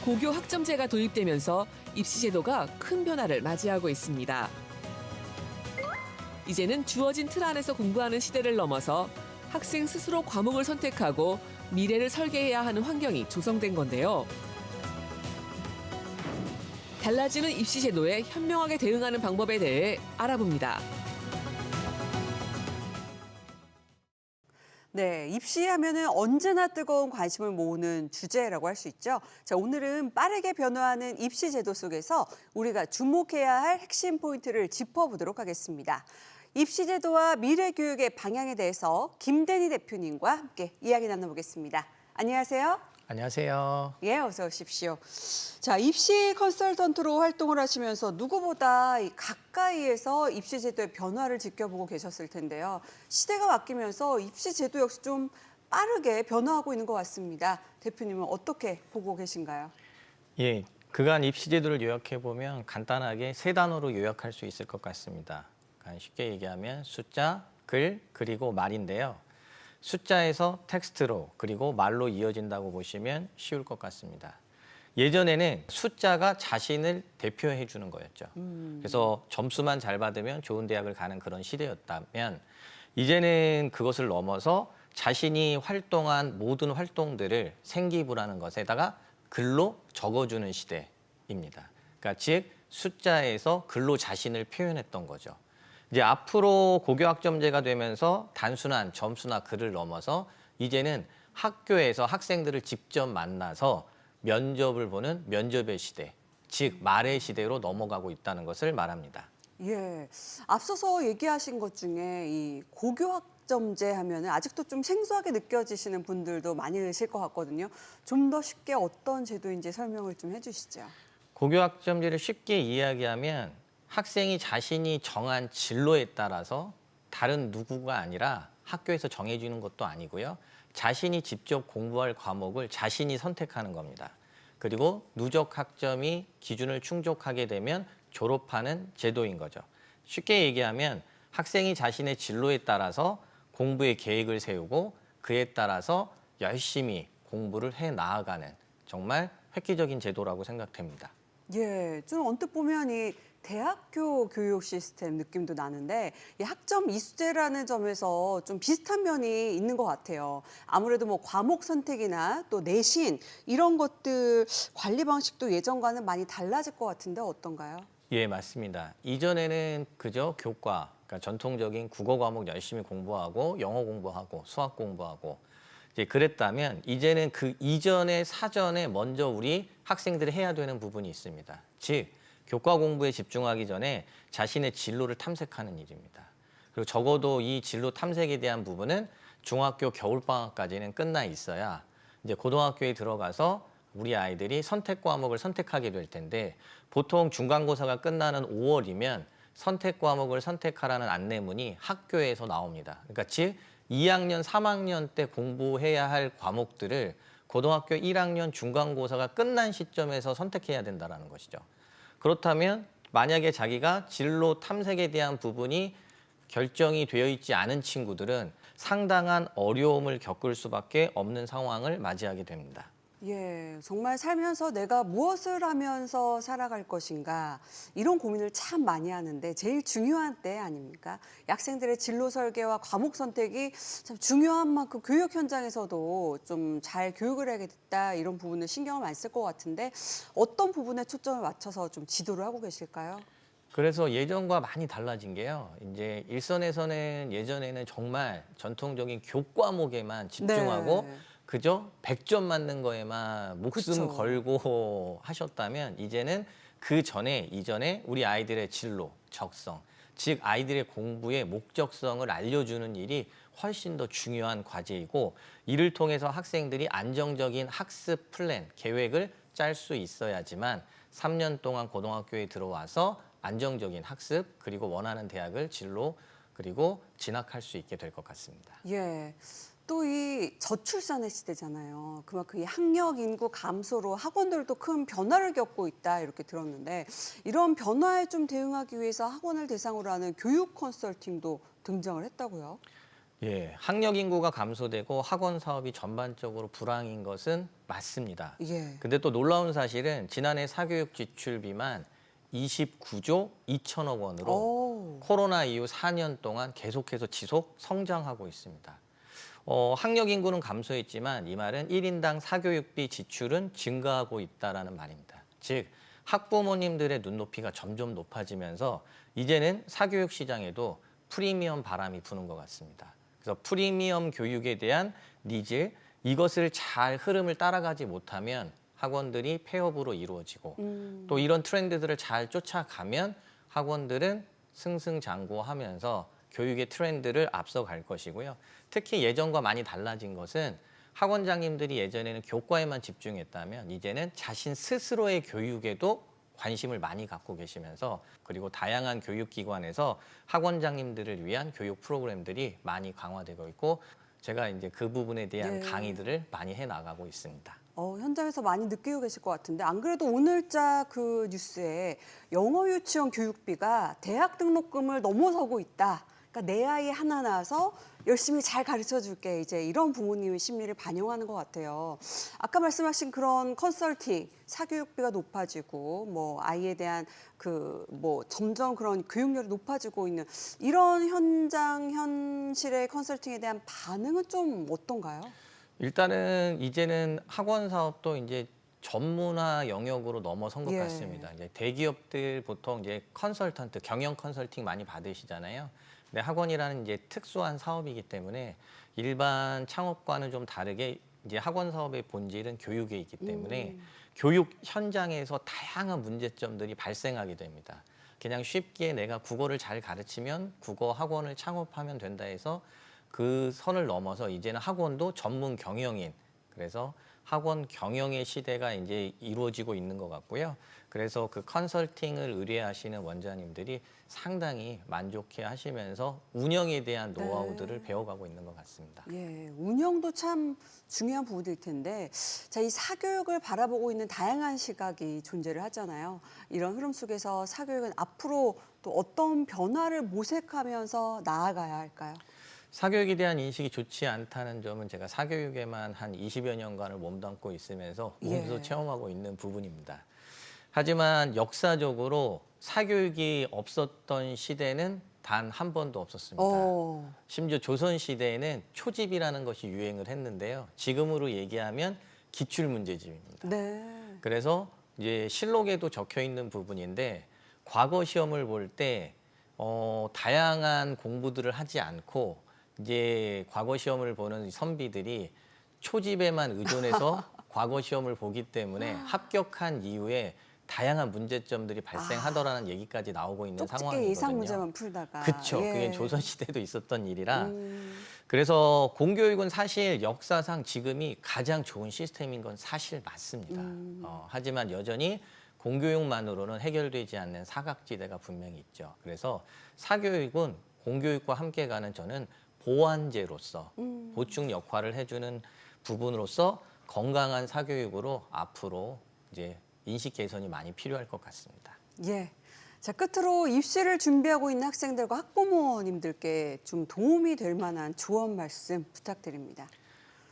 고교 학점제가 도입되면서 입시 제도가 큰 변화를 맞이하고 있습니다. 이제는 주어진 틀 안에서 공부하는 시대를 넘어서 학생 스스로 과목을 선택하고 미래를 설계해야 하는 환경이 조성된 건데요. 달라지는 입시 제도에 현명하게 대응하는 방법에 대해 알아봅니다. 네, 입시하면은 언제나 뜨거운 관심을 모으는 주제라고 할 수 있죠. 자, 오늘은 빠르게 변화하는 입시 제도 속에서 우리가 주목해야 할 핵심 포인트를 짚어보도록 하겠습니다. 입시 제도와 미래 교육의 방향에 대해서 김대니 대표님과 함께 이야기 나눠보겠습니다. 안녕하세요. 안녕하세요. 예, 어서 오십시오. 자, 입시 컨설턴트로 활동을 하시면서 누구보다 이 가까이에서 입시 제도의 변화를 지켜보고 계셨을 텐데요. 시대가 바뀌면서 입시 제도 역시 좀 빠르게 변화하고 있는 것 같습니다. 대표님은 어떻게 보고 계신가요? 예, 그간 입시 제도를 요약해 보면 간단하게 세 단어로 요약할 수 있을 것 같습니다. 그러니까 쉽게 얘기하면 숫자, 글, 그리고 말인데요. 숫자에서 텍스트로 그리고 말로 이어진다고 보시면 쉬울 것 같습니다. 예전에는 숫자가 자신을 대표해 주는 거였죠. 그래서 점수만 잘 받으면 좋은 대학을 가는 그런 시대였다면 이제는 그것을 넘어서 자신이 활동한 모든 활동들을 생기부라는 것에다가 글로 적어주는 시대입니다. 그러니까 즉 숫자에서 글로 자신을 표현했던 거죠. 이제 앞으로 고교 학점제가 되면서 단순한 점수나 글을 넘어서 이제는 학교에서 학생들을 직접 만나서 면접을 보는 면접의 시대, 즉 말의 시대로 넘어가고 있다는 것을 말합니다. 예, 앞서서 얘기하신 것 중에 이 고교 학점제 하면은 아직도 좀 생소하게 느껴지시는 분들도 많으실 것 같거든요. 좀 더 쉽게 어떤 제도인지 설명을 좀 해주시죠. 고교 학점제를 쉽게 이야기하면 학생이 자신이 정한 진로에 따라서 다른 누구가 아니라 학교에서 정해주는 것도 아니고요. 자신이 직접 공부할 과목을 자신이 선택하는 겁니다. 그리고 누적 학점이 기준을 충족하게 되면 졸업하는 제도인 거죠. 쉽게 얘기하면 학생이 자신의 진로에 따라서 공부의 계획을 세우고 그에 따라서 열심히 공부를 해 나아가는 정말 획기적인 제도라고 생각됩니다. 예, 좀 언뜻 보면 이 대학교 교육 시스템 느낌도 나는데 이 학점 이수제라는 점에서 좀 비슷한 면이 있는 것 같아요. 아무래도 뭐 과목 선택이나 또 내신 이런 것들 관리 방식도 예전과는 많이 달라질 것 같은데 어떤가요? 예, 맞습니다. 이전에는 그저 교과, 그러니까 전통적인 국어 과목 열심히 공부하고 영어 공부하고 수학 공부하고 이제 그랬다면 이제는 그 이전의 사전에 먼저 우리 학생들이 해야 되는 부분이 있습니다. 즉, 교과 공부에 집중하기 전에 자신의 진로를 탐색하는 일입니다. 그리고 적어도 이 진로 탐색에 대한 부분은 중학교 겨울방학까지는 끝나 있어야 이제 고등학교에 들어가서 우리 아이들이 선택 과목을 선택하게 될 텐데 보통 중간고사가 끝나는 5월이면 선택 과목을 선택하라는 안내문이 학교에서 나옵니다. 그러니까 즉 2학년, 3학년 때 공부해야 할 과목들을 고등학교 1학년 중간고사가 끝난 시점에서 선택해야 된다는 것이죠. 그렇다면 만약에 자기가 진로 탐색에 대한 부분이 결정이 되어 있지 않은 친구들은 상당한 어려움을 겪을 수밖에 없는 상황을 맞이하게 됩니다. 예, 정말 살면서 내가 무엇을 하면서 살아갈 것인가 이런 고민을 참 많이 하는데 제일 중요한 때 아닙니까? 학생들의 진로 설계와 과목 선택이 참 중요한 만큼 교육 현장에서도 좀 잘 교육을 해야겠다 이런 부분을 신경을 많이 쓸 것 같은데 어떤 부분에 초점을 맞춰서 좀 지도를 하고 계실까요? 그래서 예전과 많이 달라진 게요. 이제 일선에서는 예전에는 정말 전통적인 교과목에만 집중하고 네, 그저 100점 맞는 거에만 목숨 그쵸. 걸고 하셨다면 이제는 그 전에 이전에 우리 아이들의 진로, 적성, 즉 아이들의 공부의 목적성을 알려주는 일이 훨씬 더 중요한 과제이고 이를 통해서 학생들이 안정적인 학습 플랜, 계획을 짤 수 있어야지만 3년 동안 고등학교에 들어와서 안정적인 학습 그리고 원하는 대학을 진로 그리고 진학할 수 있게 될 것 같습니다. 예. 또 이 저출산의 시대잖아요. 그만큼 이 학력 인구 감소로 학원들도 큰 변화를 겪고 있다 이렇게 들었는데 이런 변화에 좀 대응하기 위해서 학원을 대상으로 하는 교육 컨설팅도 등장을 했다고요? 예, 학력 인구가 감소되고 학원 사업이 전반적으로 불황인 것은 맞습니다. 예. 근데 또 놀라운 사실은 지난해 사교육 지출비만 29조 2천억 원으로 오. 코로나 이후 4년 동안 계속해서 지속 성장하고 있습니다. 학력 인구는 감소했지만 이 말은 1인당 사교육비 지출은 증가하고 있다라는 말입니다. 즉 학부모님들의 눈높이가 점점 높아지면서 이제는 사교육 시장에도 프리미엄 바람이 부는 것 같습니다. 그래서 프리미엄 교육에 대한 니즈, 이것을 잘 흐름을 따라가지 못하면 학원들이 폐업으로 이루어지고 또 이런 트렌드들을 잘 쫓아가면 학원들은 승승장구하면서 교육의 트렌드를 앞서갈 것이고요. 특히 예전과 많이 달라진 것은 학원장님들이 예전에는 교과에만 집중했다면 이제는 자신 스스로의 교육에도 관심을 많이 갖고 계시면서 그리고 다양한 교육기관에서 학원장님들을 위한 교육 프로그램들이 많이 강화되고 있고 제가 이제 그 부분에 대한 네. 강의들을 많이 해나가고 있습니다. 현장에서 많이 느끼고 계실 것 같은데 안 그래도 오늘자 그 뉴스에 영어 유치원 교육비가 대학 등록금을 넘어서고 있다. 그러니까 내 아이 하나 낳아서 열심히 잘 가르쳐 줄게. 이제 이런 부모님의 심리를 반영하는 것 같아요. 아까 말씀하신 그런 컨설팅, 사교육비가 높아지고 뭐 아이에 대한 그 뭐 점점 그런 교육열이 높아지고 있는 이런 현실의 컨설팅에 대한 반응은 좀 어떤가요? 일단은 이제는 학원 사업도 이제 전문화 영역으로 넘어선 것 예. 같습니다. 이제 대기업들 보통 이제 컨설턴트, 경영 컨설팅 많이 받으시잖아요. 근데 학원이라는 이제 특수한 사업이기 때문에 일반 창업과는 좀 다르게 이제 학원 사업의 본질은 교육에 있기 때문에 교육 현장에서 다양한 문제점들이 발생하게 됩니다. 그냥 쉽게 내가 국어를 잘 가르치면 국어 학원을 창업하면 된다 해서 그 선을 넘어서 이제는 학원도 전문 경영인, 그래서 학원 경영의 시대가 이제 이루어지고 있는 것 같고요. 그래서 그 컨설팅을 의뢰하시는 원장님들이 상당히 만족해 하시면서 운영에 대한 노하우들을 배워가고 있는 것 같습니다. 예, 운영도 참 중요한 부분일 텐데, 자, 이 사교육을 바라보고 있는 다양한 시각이 존재를 하잖아요. 이런 흐름 속에서 사교육은 앞으로 또 어떤 변화를 모색하면서 나아가야 할까요? 사교육에 대한 인식이 좋지 않다는 점은 제가 사교육에만 한 20여 년간을 몸담고 있으면서 몸소 예. 체험하고 있는 부분입니다. 하지만 역사적으로 사교육이 없었던 시대는 단 한 번도 없었습니다. 심지어 조선시대에는 초집이라는 것이 유행을 했는데요. 지금으로 얘기하면 기출문제집입니다. 네. 그래서 이제 실록에도 적혀 있는 부분인데 과거 시험을 볼 때 다양한 공부들을 하지 않고 이제 과거 시험을 보는 선비들이 초집에만 의존해서 과거 시험을 보기 때문에 합격한 이후에 다양한 문제점들이 발생하더라는 얘기까지 나오고 있는 쪽집게 상황이거든요. 예상 문제만 풀다가. 그렇죠. 예. 그게 조선시대도 있었던 일이라 그래서 공교육은 사실 역사상 지금이 가장 좋은 시스템인 건 사실 맞습니다. 하지만 여전히 공교육만으로는 해결되지 않는 사각지대가 분명히 있죠. 그래서 사교육은 공교육과 함께 가는 저는 보완제로서 보충 역할을 해주는 부분으로서 건강한 사교육으로 앞으로 이제 인식 개선이 많이 필요할 것 같습니다. 예. 자, 끝으로 입시를 준비하고 있는 학생들과 학부모님들께 좀 도움이 될 만한 조언 말씀 부탁드립니다.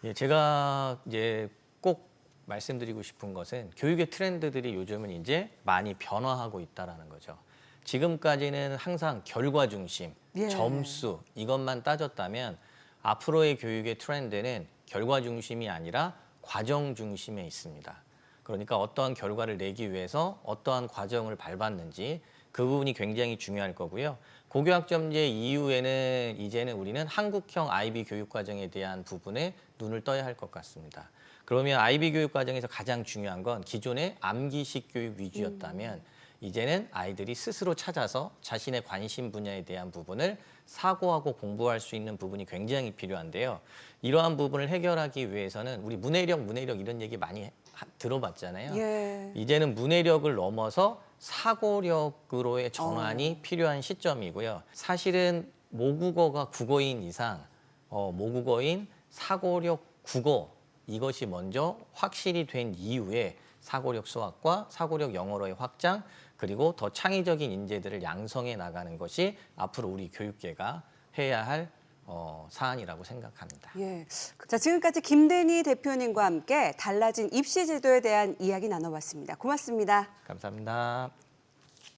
예, 제가 이제 꼭 말씀드리고 싶은 것은 교육의 트렌드들이 요즘은 이제 많이 변화하고 있다라는 거죠. 지금까지는 항상 결과 중심, 예. 점수 이것만 따졌다면 앞으로의 교육의 트렌드는 결과 중심이 아니라 과정 중심에 있습니다. 그러니까 어떠한 결과를 내기 위해서 어떠한 과정을 밟았는지 그 부분이 굉장히 중요할 거고요. 고교학점제 이후에는 이제는 우리는 한국형 IB 교육과정에 대한 부분에 눈을 떠야 할 것 같습니다. 그러면 IB 교육과정에서 가장 중요한 건 기존의 암기식 교육 위주였다면 이제는 아이들이 스스로 찾아서 자신의 관심 분야에 대한 부분을 사고하고 공부할 수 있는 부분이 굉장히 필요한데요. 이러한 부분을 해결하기 위해서는 우리 문해력 이런 얘기 많이 들어봤잖아요. 예. 이제는 문해력을 넘어서 사고력으로의 전환이 필요한 시점이고요. 사실은 모국어가 국어인 이상 모국어인 사고력 국어 이것이 먼저 확실히 된 이후에 사고력 수학과 사고력 영어로의 확장 그리고 더 창의적인 인재들을 양성해 나가는 것이 앞으로 우리 교육계가 해야 할 사안이라고 생각합니다. 예. 자, 지금까지 김대니 대표님과 함께 달라진 입시 제도에 대한 이야기 나눠봤습니다. 고맙습니다. 감사합니다.